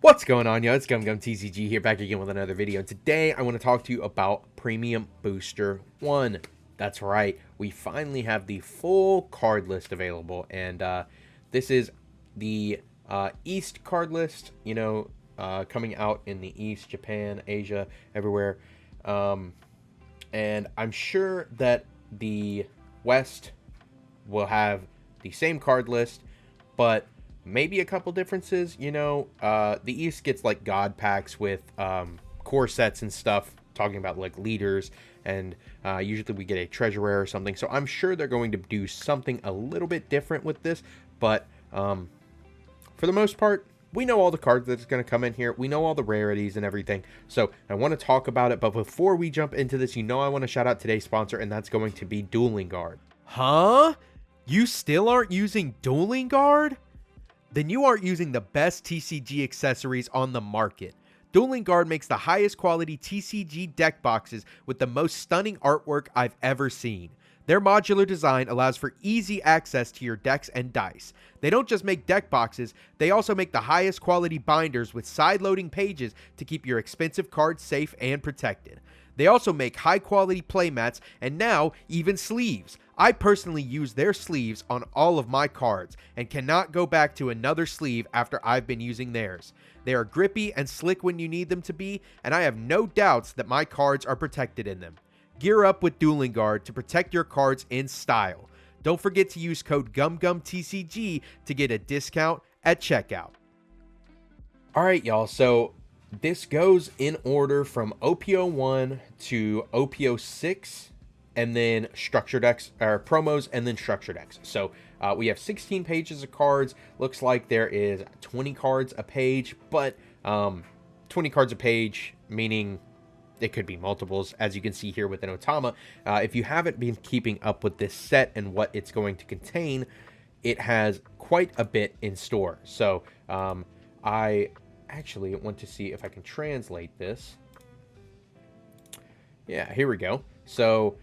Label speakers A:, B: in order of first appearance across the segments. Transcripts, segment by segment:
A: What's going on, y'all? It's TCG here, back again with another video. And today I want to talk to you about Premium Booster 1. That's right, we finally have the full card list available, and this is the East card list, coming out in the East, Japan, Asia, everywhere. And I'm sure that the West will have the same card list, but maybe a couple differences. The East gets like god packs with core sets and stuff, talking about like leaders, and usually we get a treasure rare or something. So I'm sure they're going to do something a little bit different with this, but for the most part, we know all the cards that's going to come in here. We know all the rarities and everything. So I want to talk about it, but before we jump into this, I want to shout out today's sponsor, and that's going to be Dueling Guard. Huh? You still aren't using Dueling Guard? Then you aren't using the best TCG accessories on the market. Dueling Guard makes the highest quality TCG deck boxes with the most stunning artwork I've ever seen. Their modular design allows for easy access to your decks and dice. They don't just make deck boxes, they also make the highest quality binders with side-loading pages to keep your expensive cards safe and protected. They also make high-quality playmats and now even sleeves. I personally use their sleeves on all of my cards and cannot go back to another sleeve after I've been using theirs. They are grippy and slick when you need them to be, and I have no doubts that my cards are protected in them. Gear up with Dueling Guard to protect your cards in style. Don't forget to use code GUMGUMTCG to get a discount at checkout. Alright, y'all, so this goes in order from OP01 to OP06, and then structure decks, or promos, and then structure decks. So we have 16 pages of cards. Looks like there is 20 cards a page, but 20 cards a page, meaning it could be multiples, as you can see here with an Otama. If you haven't been keeping up with this set and what it's going to contain, it has quite a bit in store. So I actually want to see if I can translate this. Yeah, here we go. So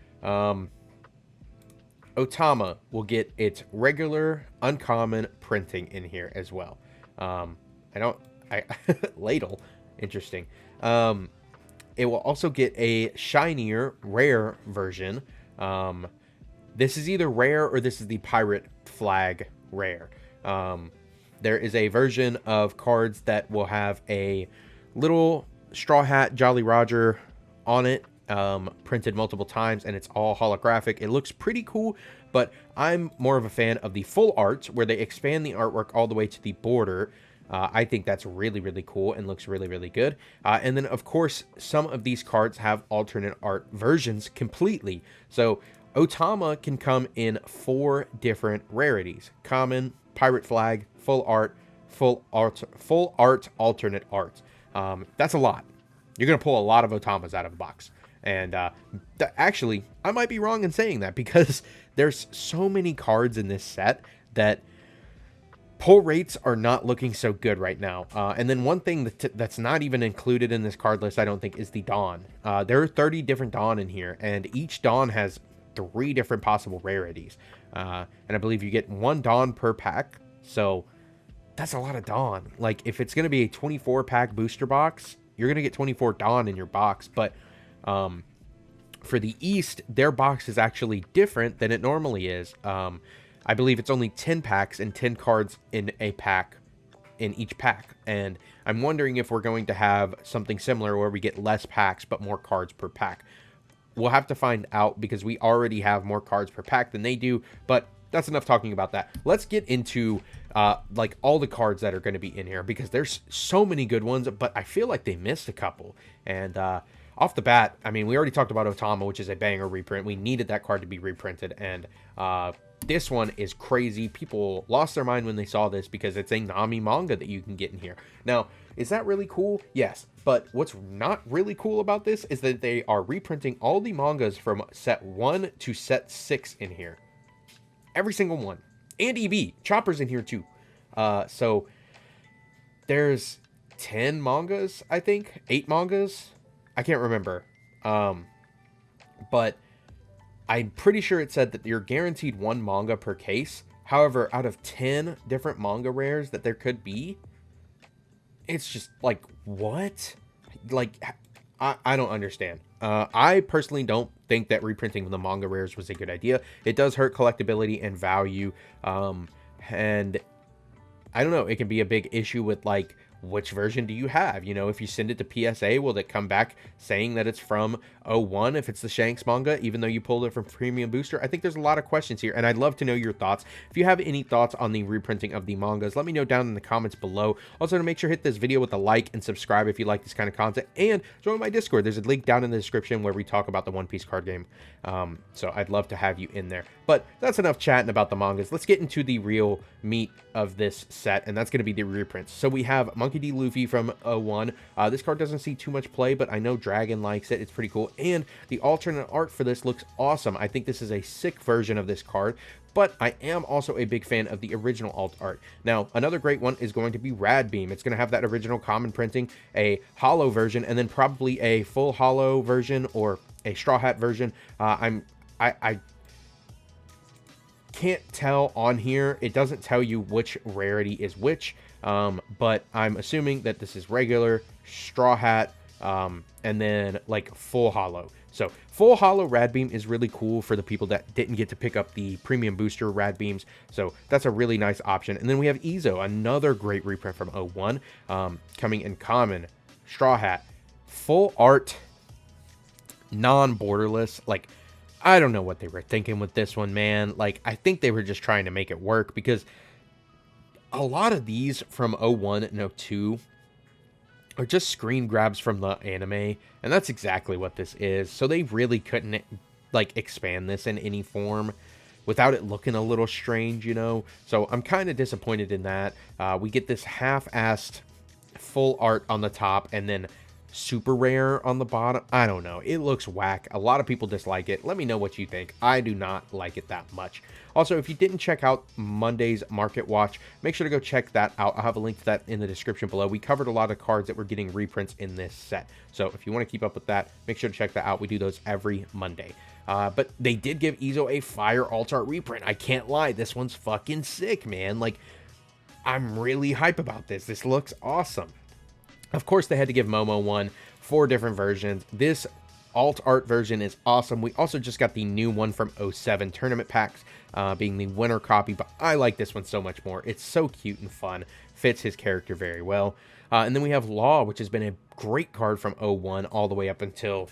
A: Otama will get its regular uncommon printing in here as well. Ladle, interesting. It will also get a shinier rare version. This is either rare or this is the pirate flag rare. There is a version of cards that will have a little Straw Hat Jolly Roger on it, printed multiple times, and it's all holographic. It looks pretty cool, but I'm more of a fan of the full art where they expand the artwork all the way to the border. I think that's really, really cool and looks really, really good. And then, of course, some of these cards have alternate art versions completely. So Otama can come in 4 different rarities: common, pirate flag, full art, alternate art. That's a lot. You're going to pull a lot of Otamas out of the box. And actually, I might be wrong in saying that, because there's so many cards in this set that pull rates are not looking so good right now. And then one thing that's not even included in this card list, I don't think, is the Dawn. There are 30 different Dawn in here, and each Dawn has 3 different possible rarities. And I believe you get 1 Dawn per pack, so that's a lot of Dawn. Like, if it's going to be a 24-pack booster box, you're going to get 24 Dawn in your box, but for the East, their box is actually different than it normally is. I believe it's only 10 packs and 10 cards in a pack, in each pack. And I'm wondering if we're going to have something similar where we get less packs but more cards per pack. We'll have to find out, because we already have more cards per pack than they do, but that's enough talking about that. Let's get into like all the cards that are going to be in here, because there's so many good ones, but I feel like they missed a couple. And off the bat, I mean, we already talked about Otama, which is a banger reprint. We needed that card to be reprinted, and this one is crazy. People lost their mind when they saw this, because it's a Nami manga that you can get in here. Now, is that really cool? Yes. But what's not really cool about this is that they are reprinting all the mangas from set 1 to set 6 in here. Every single one. And EV. Chopper's in here too. So there's 10 mangas, I think. 8 mangas. I can't remember. But I'm pretty sure it said that you're guaranteed 1 manga per case. However, out of 10 different manga rares that there could be, it's just like, what? Like, I don't understand. I personally don't think that reprinting the manga rares was a good idea. It does hurt collectability and value. And I don't know, it can be a big issue with, like, which version do you have? You know, if you send it to PSA, will it come back saying that it's from '01 if it's the Shanks manga, even though you pulled it from Premium Booster? I think there's a lot of questions here, and I'd love to know your thoughts. If you have any thoughts on the reprinting of the mangas, let me know down in the comments below. Also, to make sure hit this video with a like and subscribe if you like this kind of content, and join my Discord. There's a link down in the description where we talk about the One Piece card game. So I'd love to have you in there. But that's enough chatting about the mangas. Let's get into the real meat of this set, and that's going to be the reprints. So we have Monkey D. Luffy from '01. This card doesn't see too much play, but I know Dragon likes it. It's pretty cool. And the alternate art for this looks awesome. I think this is a sick version of this card, but I am also a big fan of the original alt art. Now, another great one is going to be Rad Beam. It's going to have that original common printing, a hollow version, and then probably a full hollow version or a Straw Hat version. I can't tell on here. It doesn't tell you which rarity is which, but I'm assuming that this is regular, Straw Hat, and then like full hollow. So full hollow Rad Beam is really cool for the people that didn't get to pick up the premium booster Rad Beams. So that's a really nice option. And then we have Izo, another great reprint from '01, coming in common, Straw Hat, full art, non-borderless. Like, I don't know what they were thinking with this one, man. Like, I think they were just trying to make it work, because a lot of these from '01 and '02 are just screen grabs from the anime, and that's exactly what this is. So they really couldn't, like, expand this in any form without it looking a little strange, you know? So I'm kind of disappointed in that. We get this half-assed full art on the top, and then super rare on the bottom. I don't know. It looks whack. A lot of people dislike it. Let me know what you think. I do not like it that much. Also, if you didn't check out Monday's Market Watch, make sure to go check that out. I'll have a link to that in the description below. We covered a lot of cards that were getting reprints in this set. So if you want to keep up with that, make sure to check that out. We do those every Monday. But they did give Izo a fire alt art reprint. I can't lie. This one's fucking sick, man. Like, I'm really hype about this. This looks awesome. Of course, they had to give Momo one, 4 different versions. This alt art version is awesome. We also just got the new one from '07 tournament packs, being the winter copy, but I like this one so much more. It's so cute and fun. Fits his character very well. And then we have Law, which has been a great card from '01 all the way up until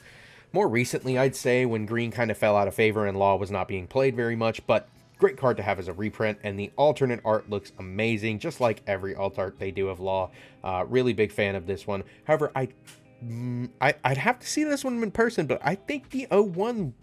A: more recently, I'd say, when Green kind of fell out of favor and Law was not being played very much, but great card to have as a reprint, and the alternate art looks amazing, just like every alt art they do of Law. Really big fan of this one. However, I'd have to see this one in person, but I think the '01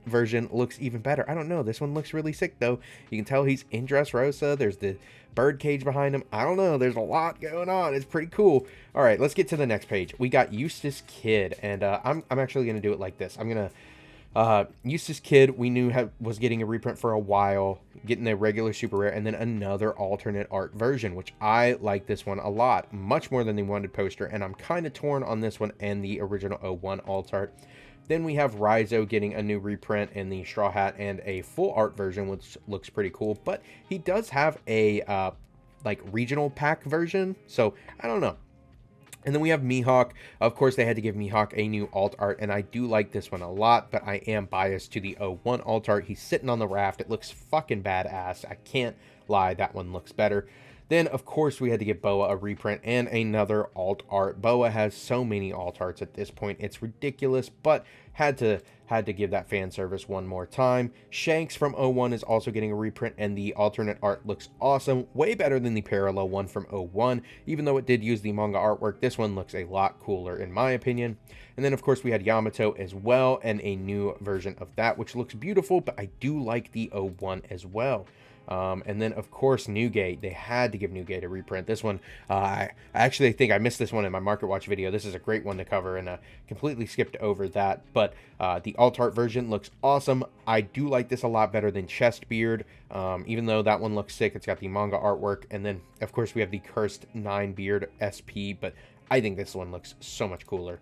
A: version looks even better. I don't know. This one looks really sick, though. You can tell he's in Dressrosa. There's the bird cage behind him. I don't know. There's a lot going on. It's pretty cool. All right, let's get to the next page. We got Eustace Kid, and I'm actually going to do it like this. I'm going to Eustace Kid, we knew was getting a reprint for a while, getting the regular super rare, and then another alternate art version, which I like this one a lot, much more than the wanted poster, and I'm kind of torn on this one and the original '01 alt art. Then we have Raizo getting a new reprint in the Straw Hat and a full art version, which looks pretty cool, but he does have a like regional pack version, so I don't know. And then we have Mihawk. Of course, they had to give Mihawk a new alt art, and I do like this one a lot, but I am biased to the '01 alt art. He's sitting on the raft. It looks fucking badass. I can't lie. That one looks better. Then, of course, we had to give Boa a reprint and another alt art. Boa has so many alt arts at this point. It's ridiculous, but had to give that fan service one more time. Shanks from '01 is also getting a reprint, and the alternate art looks awesome. Way better than the parallel one from '01. Even though it did use the manga artwork, this one looks a lot cooler in my opinion. And then, of course, we had Yamato as well, and a new version of that, which looks beautiful, but I do like the '01 as well. And then, of course, Newgate. They had to give Newgate a reprint. This one, I actually think I missed this one in my Market Watch video. This is a great one to cover, and completely skipped over that. But the alt art version looks awesome. I do like this a lot better than Chestbeard, even though that one looks sick. It's got the manga artwork. And then, of course, we have the Cursed 9 Beard SP, but I think this one looks so much cooler.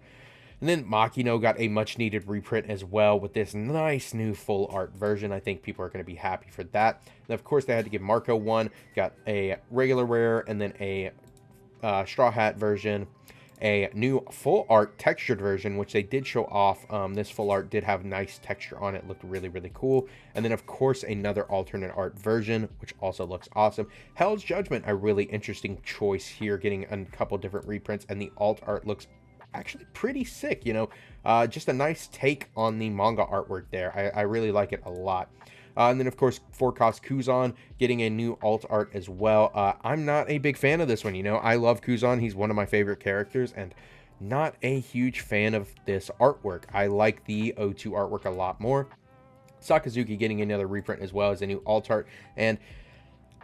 A: And then Makino got a much-needed reprint as well with this nice new full art version. I think people are going to be happy for that. And of course, they had to give Marco one. Got a regular rare and then a Straw Hat version, a new full art textured version, which they did show off. This full art did have nice texture on it, looked really, really cool. And then, of course, another alternate art version, which also looks awesome. Hell's Judgment, a really interesting choice here, getting a couple different reprints, and the alt art looks actually pretty sick, you know. Just a nice take on the manga artwork there. I really like it a lot. And then, of course, Forecast Kuzan getting a new alt art as well. I'm not a big fan of this one, you know. I love Kuzan. He's one of my favorite characters, and not a huge fan of this artwork. I like the O2 artwork a lot more. Sakazuki getting another reprint as well as a new alt art. And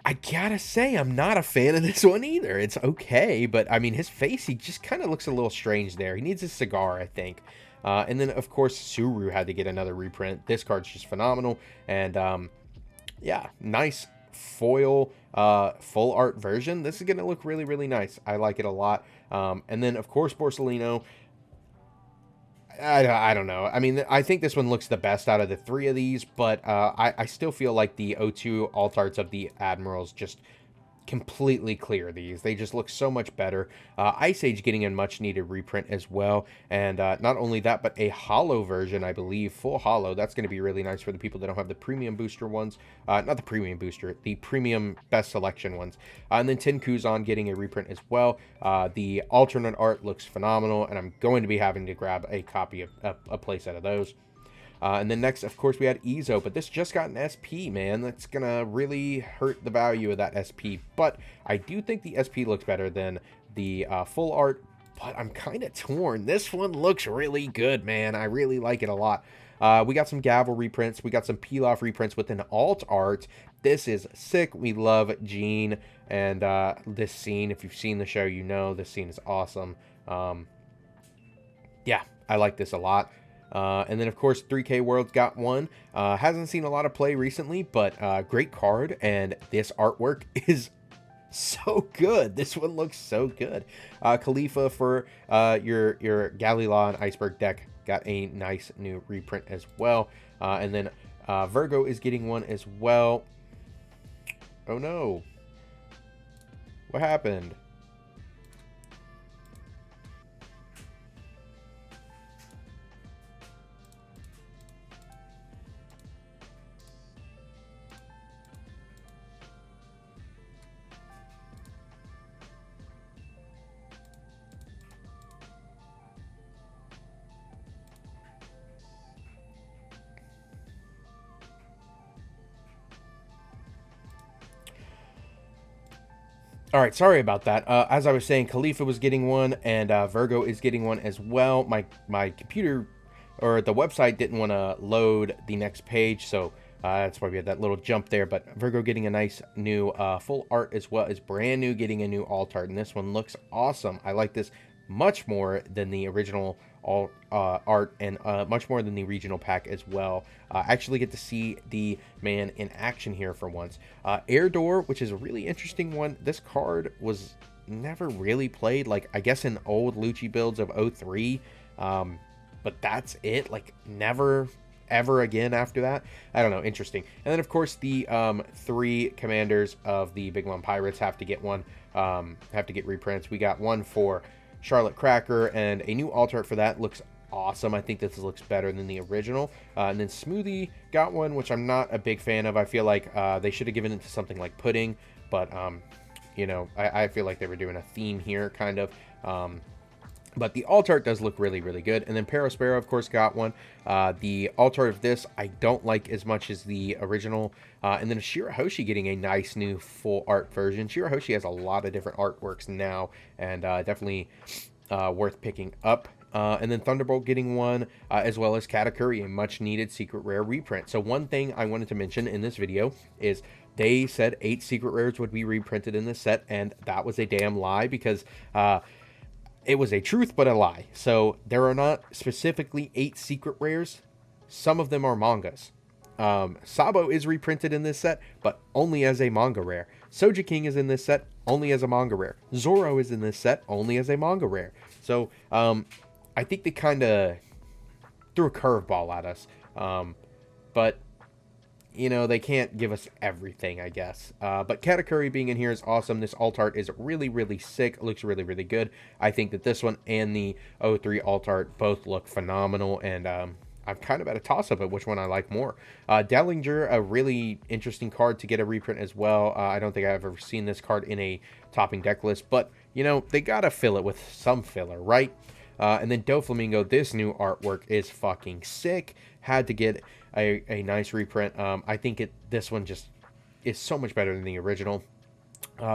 A: I gotta say, I'm not a fan of this one either. It's okay, but, I mean, his face, he just kind of looks a little strange there. He needs a cigar, I think. And then, of course, Suru had to get another reprint. This card's just phenomenal. And, yeah, nice foil full art version. This is going to look really, really nice. I like it a lot. And then, of course, Borsellino. I don't know. I mean, I think this one looks the best out of the three of these. But I still feel like the O2 alt arts of the Admirals just completely clear these. They just look so much better. Ice Age getting a much needed reprint as well, and not only that, but a holo version, I believe, full holo. That's going to be really nice for the people that don't have the premium booster ones. Not the premium booster, the premium best selection ones. And then Ten Kuzan getting a reprint as well. The alternate art looks phenomenal, and I'm going to be having to grab a copy of a playset of those. And then next, of course, we had Ezo, but this just got an SP, man. That's going to really hurt the value of that SP. But I do think the SP looks better than the full art, but I'm kind of torn. This one looks really good, man. I really like it a lot. We got some Gavel reprints. We got some Pilaf reprints with an alt art. This is sick. We love Jean and this scene. If you've seen the show, you know this scene is awesome. Yeah, I like this a lot. And then, of course, 3K World's got one. Hasn't seen a lot of play recently, but great card. And this artwork is so good. This one looks so good. Khalifa for your Galila and Iceberg deck got a nice new reprint as well. And then Virgo is getting one as well. Oh, no. What happened? All right, sorry about that. As I was saying, Khalifa was getting one, and Virgo is getting one as well. My computer, or the website, didn't want to load the next page, so that's why we had that little jump there. But Virgo getting a nice new full art, as well as brand new getting a new alt art, and this one looks awesome. I like this much more than the original art, and much more than the regional pack as well. Actually get to see the man in action here for once. Air Door, which is a really interesting one. This card was never really played, like, I guess in old Lucci builds of 03, but that's it. Like, never ever again after that. I don't know, interesting. And then, of course, the 3 commanders of the Big Mom Pirates have to get one, have to get reprints. We got one for Charlotte Cracker, and a new alt art for that looks awesome. I think this looks better than the original. And then Smoothie got one, which I'm not a big fan of. I feel like they should have given it to something like Pudding, but you know, I feel like they were doing a theme here, kind of. But the alt art does look really, really good. And then Parasparrow, of course, got one. The alt art of this I don't like as much as the original. And then Shirahoshi getting a nice new full art version. Shirahoshi has a lot of different artworks now, and definitely worth picking up. And then Thunderbolt getting one, as well as Katakuri, a much needed secret rare reprint. So one thing I wanted to mention in this video is they said 8 secret rares would be reprinted in this set, and that was a damn lie, because it was a truth but a lie. So there are not specifically 8 secret rares. Some of them are mangas. Sabo is reprinted in this set, but only as a manga rare. Soja King is in this set only as a manga rare. Zoro is in this set only as a manga rare. So I think they kind of threw a curveball at us. But you know, they can't give us everything, I guess. But Katakuri being in here is awesome. This alt art is really, really sick. It looks really, really good. I think that this one and the O3 alt art both look phenomenal, and I'm kind of at a toss-up at which one I like more. Dellinger, a really interesting card to get a reprint as well. I don't think I've ever seen this card in a topping deck list, but, you know, they gotta fill it with some filler, right? And then Doflamingo, this new artwork is fucking sick. Had to get a nice reprint. I think this one just is so much better than the original.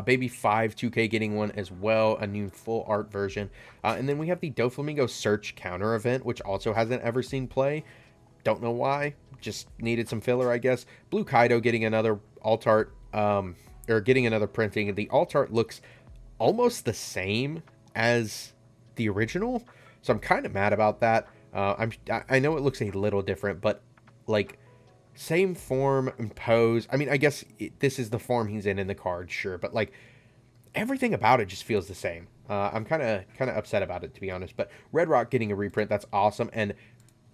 A: Baby 5 2K getting one as well, a new full art version. And then we have the Doflamingo Search counter event, which also hasn't ever seen play. Don't know why. Just needed some filler, I guess. Blue Kaido getting another alt art, or getting another printing. The alt art looks almost the same as the original, so I'm kind of mad about that. I know it looks a little different, but like same form and pose. I mean, I guess this is the form he's in the card, sure, but like everything about it just feels the same. I'm kind of upset about it, to be honest. But Red Rock getting a reprint, that's awesome, and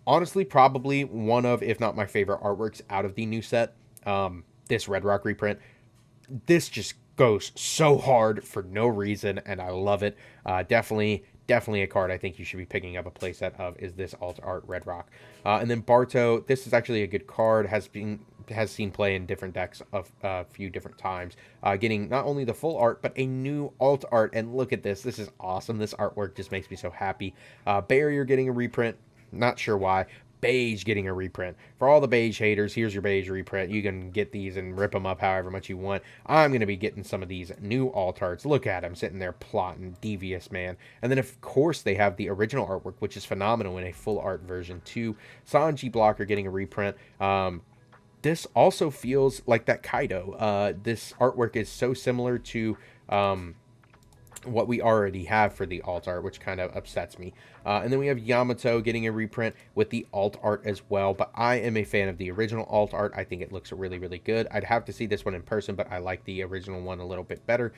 A: honestly, probably one of, if not my favorite artworks out of the new set. This Red Rock reprint, this just goes so hard for no reason, and I love it. Definitely a card I think you should be picking up a playset of is this alt art Red Rock. And then Barto, this is actually a good card, has seen play in different decks of a few different times, getting not only the full art but a new alt art. And look at this is awesome. This artwork just makes me so happy. Barrier getting a reprint, not sure why. Beige getting a reprint. For all the beige haters, here's your beige reprint. You can get these and rip them up however much you want. I'm going to be getting some of these new alt arts. Look at them sitting there plotting, devious, man. And then, of course, they have the original artwork, which is phenomenal in a full art version, too. Sanji Blocker getting a reprint. This also feels like that Kaido. This artwork is so similar to what we already have for the alt art, which kind of upsets me. And then we have Yamato getting a reprint with the alt art as well, but I am a fan of the original alt art. I think it looks really, really good. I'd have to see this one in person, but I like the original one a little bit better.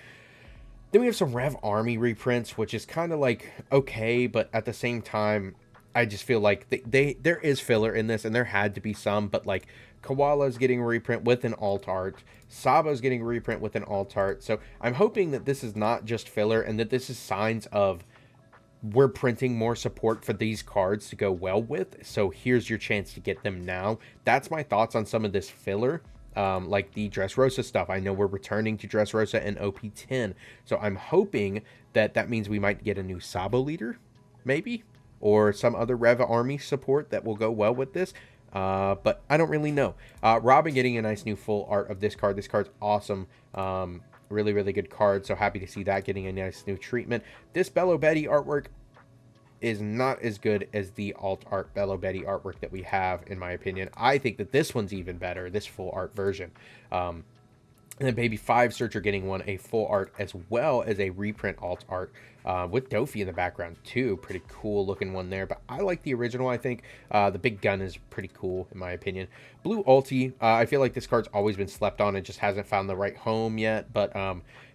A: Then we have some Rev Army reprints, which is kind of like okay, but at the same time, I just feel like there is filler in this, and there had to be some, but like Koala's getting a reprint with an alt art. Saba's getting a reprint with an alt art. So I'm hoping that this is not just filler, and that this is signs of we're printing more support for these cards to go well with. So here's your chance to get them now. That's my thoughts on some of this filler. Like the Dressrosa stuff. I know we're returning to Dressrosa and OP10. So I'm hoping that means we might get a new Sabo leader, maybe, or some other Rev Army support that will go well with this. But I don't really know. Robin getting a nice new full art of this card. This card's awesome. Really, really good card. So happy to see that getting a nice new treatment. This Bello Betty artwork is not as good as the alt art Bello Betty artwork that we have, in my opinion. I think that this one's even better, this full art version. And then Baby 5 Searcher getting one, a full art as well as a reprint alt art with Dofi in the background too. Pretty cool looking one there, but I like the original, I think. The big gun is pretty cool in my opinion. Blue Ulti, I feel like this card's always been slept on. It just hasn't found the right home yet, but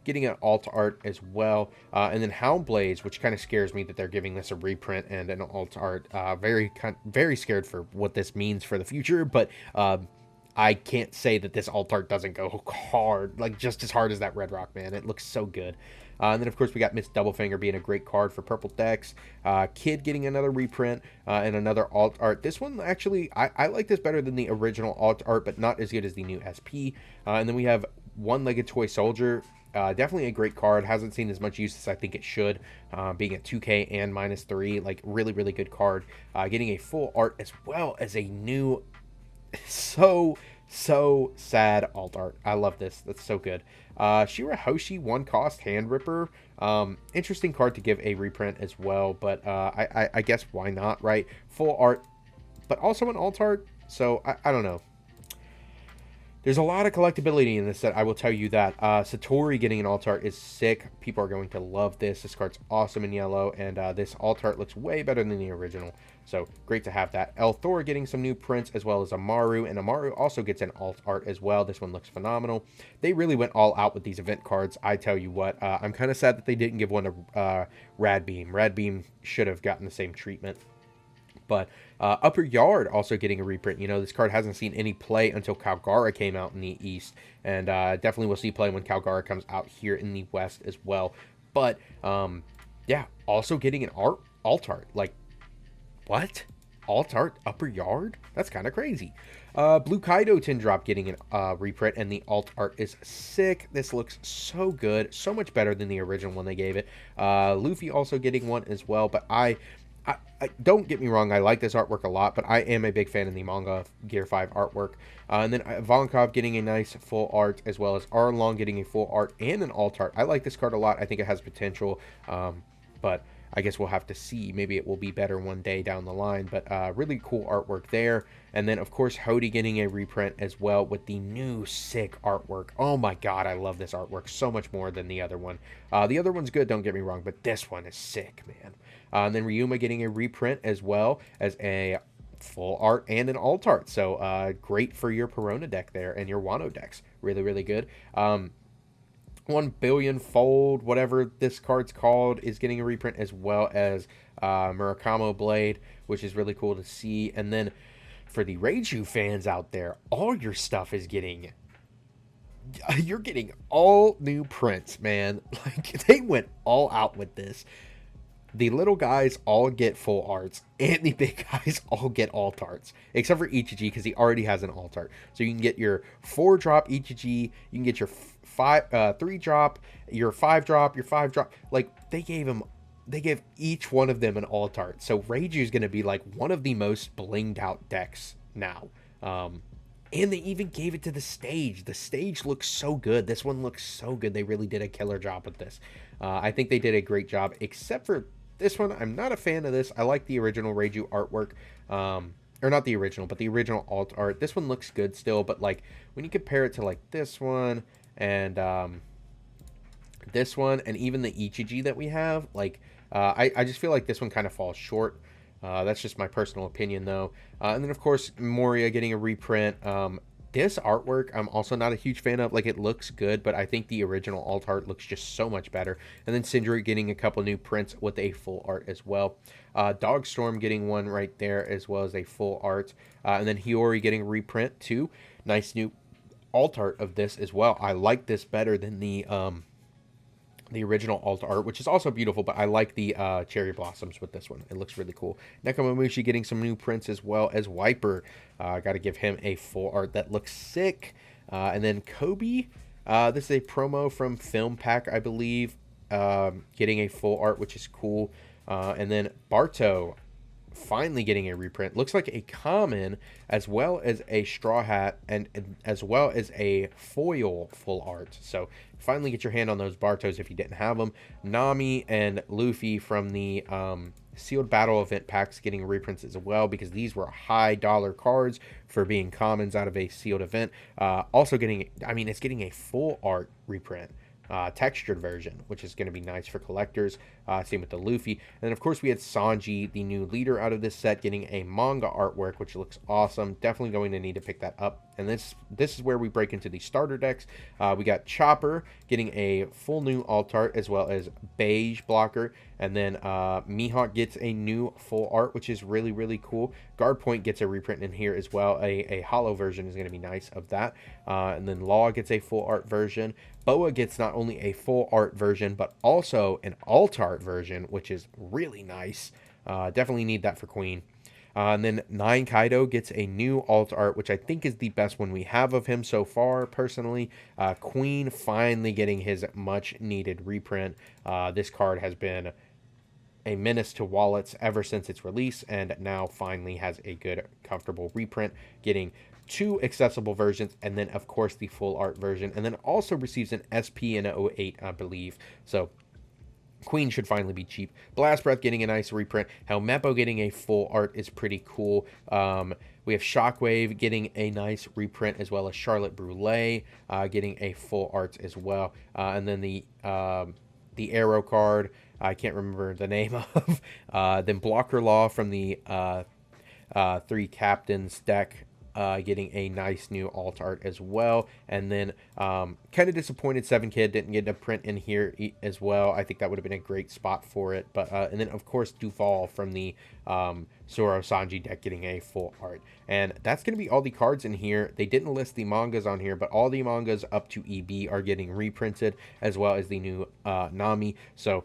A: getting an alt art as well. And then Hound Blaze, which kind of scares me that they're giving this a reprint and an alt art. Very scared for what this means for the future, but I can't say that this alt art doesn't go hard, like just as hard as that Red Rock, man. It looks so good. And then, of course, we got Miss Doublefinger being a great card for purple decks. Kid getting another reprint and another alt art. This one, actually, I like this better than the original alt art, but not as good as the new SP. And then we have One-Legged Toy Soldier. Definitely a great card. Hasn't seen as much use as I think it should, being at 2K and -3. Like, really, really good card. Getting a full art as well as a new... so sad alt art. I love this. That's so good. Shirahoshi 1-cost Hand Ripper. Interesting card to give a reprint as well, but I guess why not, right? Full art, but also an alt art. So I don't know. There's a lot of collectability in this set, I will tell you that. Satori getting an alt art is sick. People are going to love this. This card's awesome in yellow, and this alt art looks way better than the original. So great to have that. El Thor getting some new prints, as well as Amaru, and Amaru also gets an alt art as well. This one looks phenomenal. They really went all out with these event cards. I tell you what, I'm kind of sad that they didn't give one to Rad Beam. Rad Beam should have gotten the same treatment. But Upper Yard also getting a reprint. You know, this card hasn't seen any play until Calgara came out in the East, and definitely will see play when Calgara comes out here in the West as well. But yeah, also getting an alt art. Like, what? Alt art Upper Yard? That's kind of crazy. Blue Kaido 10 drop getting an reprint, and the alt art is sick. This looks so good, so much better than the original one they gave it. Luffy also getting one as well, but I don't get me wrong, I like this artwork a lot, but I am a big fan of the manga Gear 5 artwork. And then Volkov getting a nice full art, as well as Arlong getting a full art and an alt art. I like this card a lot. I think it has potential, but I guess we'll have to see. Maybe it will be better one day down the line, but really cool artwork there. And then, of course, Hody getting a reprint as well with the new sick artwork. Oh my god, I love this artwork so much more than the other one. The other one's good, don't get me wrong, but this one is sick, man. And then Ryuma getting a reprint as well as a full art and an alt art. So great for your Perona deck there and your Wano decks. Really, really good. 1 billion fold, whatever this card's called, is getting a reprint, as well as Murakamo Blade, which is really cool to see. And then for the Reiju fans out there, all your stuff is getting... You're getting all new prints, man. Like, they went all out with this. The little guys all get full arts, and the big guys all get alt arts, except for Ichiji, because he already has an alt art. So you can get your 4-drop Ichiji, you can get your 3-drop, your 5-drop, your 5-drop. Like, they gave each one of them an alt art. So Reiju is going to be like one of the most blinged out decks now. And they even gave it to the stage. The stage looks so good. This one looks so good. They really did a killer job with this. I think they did a great job, except for this one. I'm not a fan of this. I like the original Reiju artwork. Or not the original, but the original alt art. This one looks good still, but like when you compare it to like this one and this one and even the Ichiji that we have, like I just feel like this one kind of falls short. That's just my personal opinion, though. And then, of course, Moria getting a reprint. This artwork, I'm also not a huge fan of. Like, it looks good, but I think the original alt art looks just so much better. And then Sindri getting a couple new prints with a full art as well. Dogstorm getting one right there, as well as a full art. And then Hiyori getting a reprint, too. Nice new alt art of this as well. I like this better than the original alt art, which is also beautiful, but I like the cherry blossoms with this one. It looks really cool. Nekomamushi getting some new prints, as well as Wiper. Got to give him a full art that looks sick. And then Kobe, this is a promo from Film Pack, I believe, getting a full art, which is cool. And then Barto finally getting a reprint. Looks like a common, as well as a straw hat, and as well as a foil full art. So finally get your hand on those Bartos if you didn't have them. Nami and Luffy from the sealed battle event packs getting reprints as well, because these were high dollar cards for being commons out of a sealed event. Also getting, I mean, it's getting a full art reprint. Textured version, which is going to be nice for collectors. Same with the Luffy. And then, of course, we had Sanji, the new leader out of this set, getting a manga artwork, which looks awesome. Definitely going to need to pick that up. And this is where we break into the starter decks. We got Chopper getting a full new alt art, as well as beige blocker. And then Mihawk gets a new full art, which is really, really cool. Guard Point gets a reprint in here as well. A hollow version is going to be nice of that. And then Law gets a full art version. Boa gets not only a full art version, but also an alt art version, which is really nice. Definitely need that for Queen. And then 9 Kaido gets a new alt art, which I think is the best one we have of him so far, personally. Queen finally getting his much needed reprint. This card has been a menace to wallets ever since its release, and now finally has a good, comfortable reprint, getting 2 accessible versions, and then of course the full art version, and then also receives an SP and an 08, I believe. So Queen should finally be cheap. Blast Breath getting a nice reprint. Helmeppo getting a full art is pretty cool. We have Shockwave getting a nice reprint, as well as Charlotte Brule getting a full art as well. And then the Arrow card, I can't remember the name of. Then Blocker Law from the 3 Captains deck. getting a nice new alt art as well. And then kind of disappointed 7 Kid didn't get a print in here as well. I think that would have been a great spot for it. But and then of course Duval from the Zoro Sanji deck getting a full art. And that's going to be all the cards in here. They didn't list the mangas on here, but all the mangas up to EB are getting reprinted, as well as the new Nami. So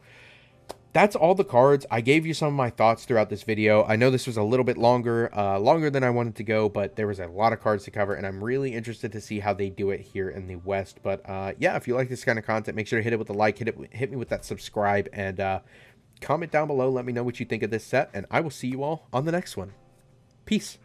A: that's all the cards. I gave you some of my thoughts throughout this video. I know this was a little bit longer than I wanted to go, but there was a lot of cards to cover, and I'm really interested to see how they do it here in the West. But yeah, if you like this kind of content, make sure to hit it with a like, hit me with that subscribe, and comment down below. Let me know what you think of this set, and I will see you all on the next one. Peace.